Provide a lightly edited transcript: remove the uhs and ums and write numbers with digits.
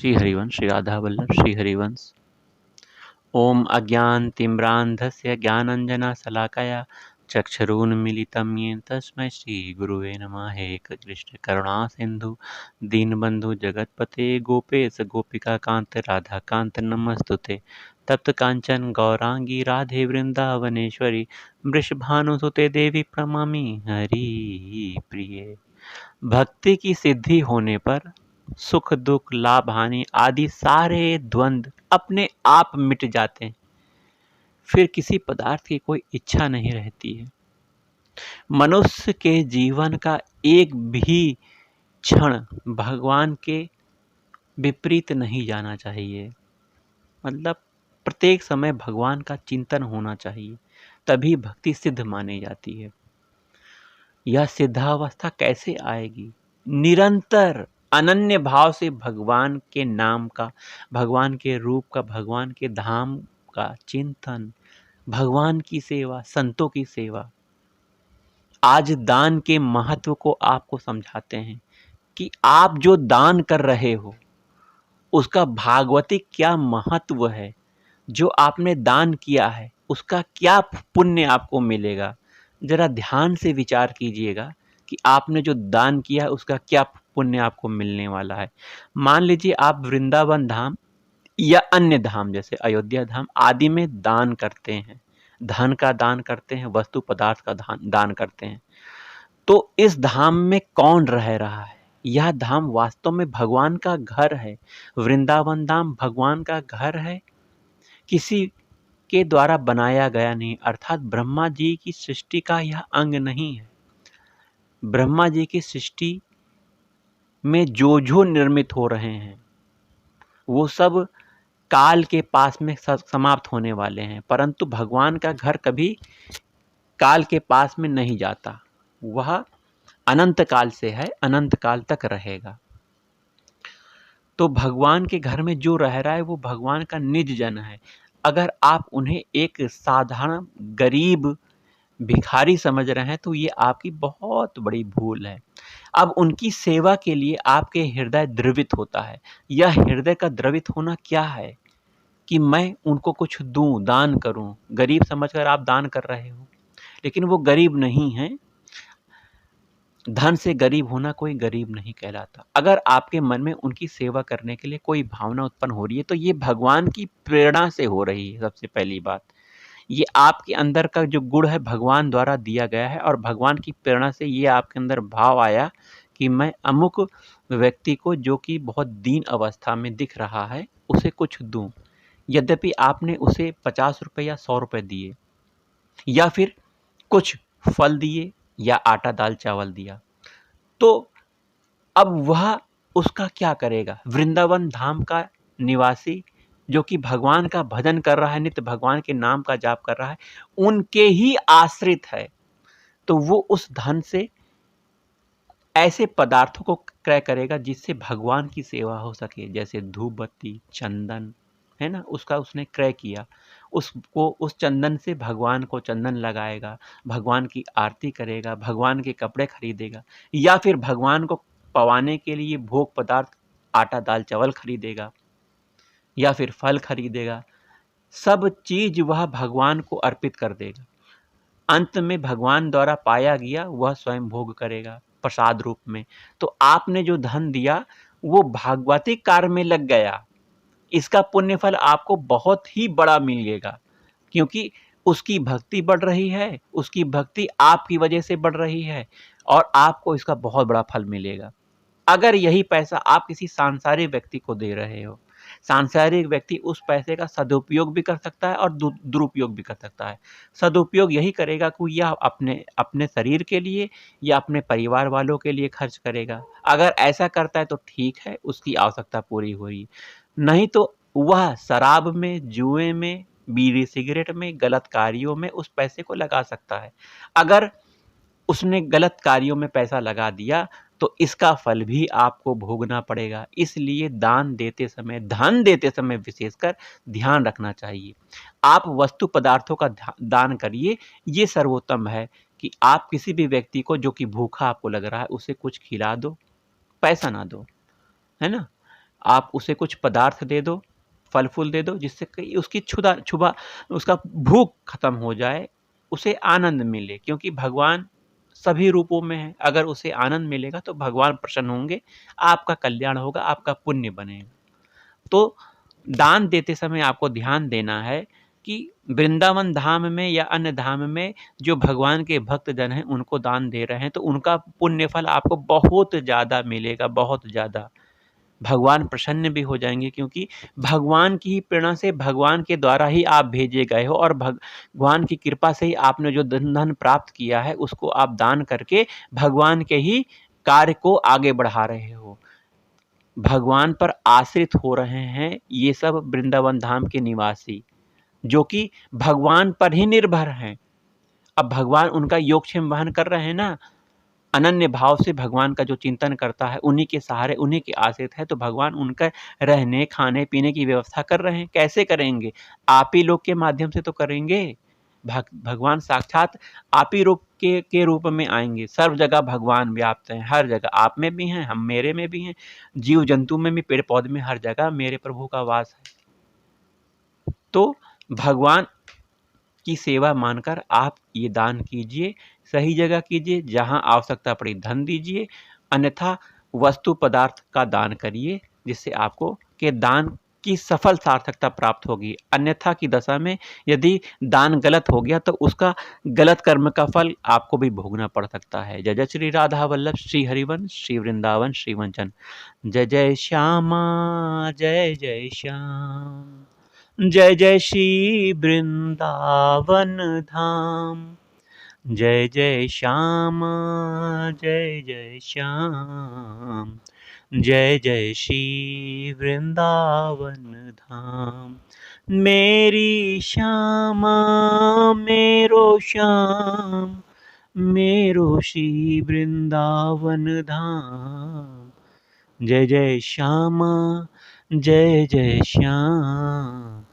श्री हरिवंश, श्री राधा वल्लभ, श्री हरिवंश। ओम अज्ञानतिम्रान्धस्य ज्ञानाञ्जनशलाकया चक्षुरुन्मीलितं येन तस्मै श्रीगुरुवे नमः। हे कृष्ण करुणा सिन्धु दीनबन्धु जगत्पते गोपेश गोपिकान्त राधाकान्त नमस्तुते। तप्त कांचन गौरांगी राधे वृंदावनेश्वरी वृषभानुसुते देवी प्रणमामि हरि प्रिये। भक्ति की सिद्धि होने पर सुख दुख लाभ हानि आदि सारे द्वंद्व अपने आप मिट जाते हैं। फिर किसी पदार्थ की कोई इच्छा नहीं रहती है। मनुष्य के जीवन का एक भी क्षण भगवान के विपरीत नहीं जाना चाहिए। मतलब प्रत्येक समय भगवान का चिंतन होना चाहिए, तभी भक्ति सिद्ध मानी जाती है। यह सिद्धावस्था कैसे आएगी? निरंतर अनन्य भाव से भगवान के नाम का, भगवान के रूप का, भगवान के धाम का चिंतन, भगवान की सेवा, संतों की सेवा। आज दान के महत्व को आपको समझाते हैं कि आप जो दान कर रहे हो उसका भागवतिक क्या महत्व है। जो आपने दान किया है उसका क्या पुण्य आपको मिलेगा। जरा ध्यान से विचार कीजिएगा कि आपने जो दान किया है उसका क्या पुण्य आपको मिलने वाला है। मान लीजिए आप वृंदावन धाम या अन्य धाम जैसे अयोध्या धाम आदि में दान करते हैं, धन का दान करते हैं, वस्तु पदार्थ का दान करते हैं, तो इस धाम में कौन रह रहा है? यह धाम वास्तव में भगवान का घर है। वृंदावन धाम भगवान का घर है, किसी के द्वारा बनाया गया नहीं, अर्थात ब्रह्मा जी की सृष्टि का यह अंग नहीं है। ब्रह्मा जी की सृष्टि में जो निर्मित हो रहे हैं वो सब काल के पास में समाप्त होने वाले हैं, परंतु भगवान का घर कभी काल के पास में नहीं जाता। वह अनंत काल से है, अनंत काल तक रहेगा। तो भगवान के घर में जो रह रहा है वो भगवान का निज जन है। अगर आप उन्हें एक साधारण गरीब भिखारी समझ रहे हैं तो ये आपकी बहुत बड़ी भूल है। अब उनकी सेवा के लिए आपके हृदय द्रवित होता है। यह हृदय का द्रवित होना क्या है कि मैं उनको कुछ दूं, दान करूं। गरीब समझकर आप दान कर रहे हो, लेकिन वो गरीब नहीं है। धन से गरीब होना कोई गरीब नहीं कहलाता। अगर आपके मन में उनकी सेवा करने के लिए कोई भावना उत्पन्न हो रही है तो ये भगवान की प्रेरणा से हो रही है। सबसे पहली बात, ये आपके अंदर का जो गुण है भगवान द्वारा दिया गया है और भगवान की प्रेरणा से ये आपके अंदर भाव आया कि मैं अमुक व्यक्ति को जो कि बहुत दीन अवस्था में दिख रहा है उसे कुछ दूं। यद्यपि आपने उसे 50 रुपये या 100 रुपये दिए या फिर कुछ फल दिए या आटा दाल चावल दिया, तो अब वह उसका क्या करेगा? वृंदावन धाम का निवासी जो कि भगवान का भजन कर रहा है, नित्य भगवान के नाम का जाप कर रहा है, उनके ही आश्रित है, तो वो उस धन से ऐसे पदार्थों को क्रय करेगा जिससे भगवान की सेवा हो सके। जैसे धूप बत्ती, चंदन है ना, उसका उसने क्रय किया, उसको उस चंदन से भगवान को चंदन लगाएगा, भगवान की आरती करेगा, भगवान के कपड़े खरीदेगा, या फिर भगवान को पवाने के लिए भोग पदार्थ आटा दाल चावल खरीदेगा या फिर फल खरीदेगा। सब चीज वह भगवान को अर्पित कर देगा। अंत में भगवान द्वारा पाया गया वह स्वयं भोग करेगा प्रसाद रूप में। तो आपने जो धन दिया वो भागवती कार्य में लग गया, इसका पुण्य फल आपको बहुत ही बड़ा मिलेगा, क्योंकि उसकी भक्ति बढ़ रही है, उसकी भक्ति आपकी वजह से बढ़ रही है और आपको इसका बहुत बड़ा फल मिलेगा। अगर यही पैसा आप किसी सांसारिक व्यक्ति को दे रहे हो, सांसारिक व्यक्ति उस पैसे का सदुपयोग भी कर सकता है और दुरुपयोग भी कर सकता है। सदुपयोग यही करेगा कि यह अपने अपने शरीर के लिए या अपने परिवार वालों के लिए खर्च करेगा। अगर ऐसा करता है तो ठीक है, उसकी आवश्यकता पूरी हो रही है, नहीं तो वह शराब में, जुए में, बीड़ी सिगरेट में, गलत कार्यों में उस पैसे को लगा सकता है। अगर उसने गलत कार्यों में पैसा लगा दिया तो इसका फल भी आपको भोगना पड़ेगा। इसलिए दान देते समय, धन देते समय विशेषकर ध्यान रखना चाहिए। आप वस्तु पदार्थों का दान करिए, ये सर्वोत्तम है कि आप किसी भी व्यक्ति को जो कि भूखा आपको लग रहा है उसे कुछ खिला दो, पैसा ना दो, है ना। आप उसे कुछ पदार्थ दे दो, फल-फूल दे दो, जिससे कि उसकी क्षुधा छुभा उसका भूख खत्म हो जाए, उसे आनंद मिले, क्योंकि भगवान सभी रूपों में है। अगर उसे आनंद मिलेगा तो भगवान प्रसन्न होंगे, आपका कल्याण होगा, आपका पुण्य बनेगा। तो दान देते समय आपको ध्यान देना है कि वृंदावन धाम में या अन्य धाम में जो भगवान के भक्तजन हैं, उनको दान दे रहे हैं, तो उनका पुण्य फल आपको बहुत ज़्यादा मिलेगा, बहुत ज़्यादा। भगवान प्रसन्न भी हो जाएँगे, क्योंकि भगवान की ही प्रेरणा से, भगवान के द्वारा ही आप भेजे गए हो, और भगवान की कृपा से ही आपने जो धन प्राप्त किया है, उसको आप दान करके भगवान के ही कार्य को आगे बढ़ा रहे हो। भगवान पर आश्रित हो रहे हैं ये सब वृंदावन धाम के निवासी, जो कि भगवान पर ही निर्भर हैं। अब भगवान उनका योगक्षेम वहन कर रहे हैं ना, अनन्य भाव से भगवान का जो चिंतन करता है, उन्हीं के सहारे, उन्हीं के आश्रित है, तो भगवान उनका रहने, खाने-पीने की व्यवस्था कर रहे हैं। कैसे करेंगे? आप ही लोग के माध्यम से तो करेंगे। भगवान साक्षात आप ही रूप के रूप में आएँगे। सर्व जगह भगवान व्याप्त हैं, हर जगह। आप में भी हैं, हम मेरे में भी हैं, जीव-जंतु में भी, पेड़-पौधे में, हर जगह मेरे प्रभु का वास है। तो भगवान की सेवा मानकर आप ये दान कीजिए, सही जगह कीजिए, जहाँ आवश्यकता पड़ी धन दीजिए, अन्यथा वस्तु पदार्थ का दान करिए, जिससे आपको के दान की सफल सार्थकता प्राप्त होगी। अन्यथा की दशा में यदि दान गलत हो गया तो उसका गलत कर्म का फल आपको भी भोगना पड़ सकता है। जय जय श्री राधा वल्लभ, श्री हरिवंश, श्री वृंदावन, श्री वंचन। जय जय श्यामा, जय जय श्याम, जय जय श्री वृंदावन धाम। जय जय श्यामा, जय जय श्याम, जय जय श्री वृंदावन धाम। मेरी श्यामा, मेरो श्याम, मेरो श्री वृंदावन धाम। जय जय श्यामा, जय जय श्याम,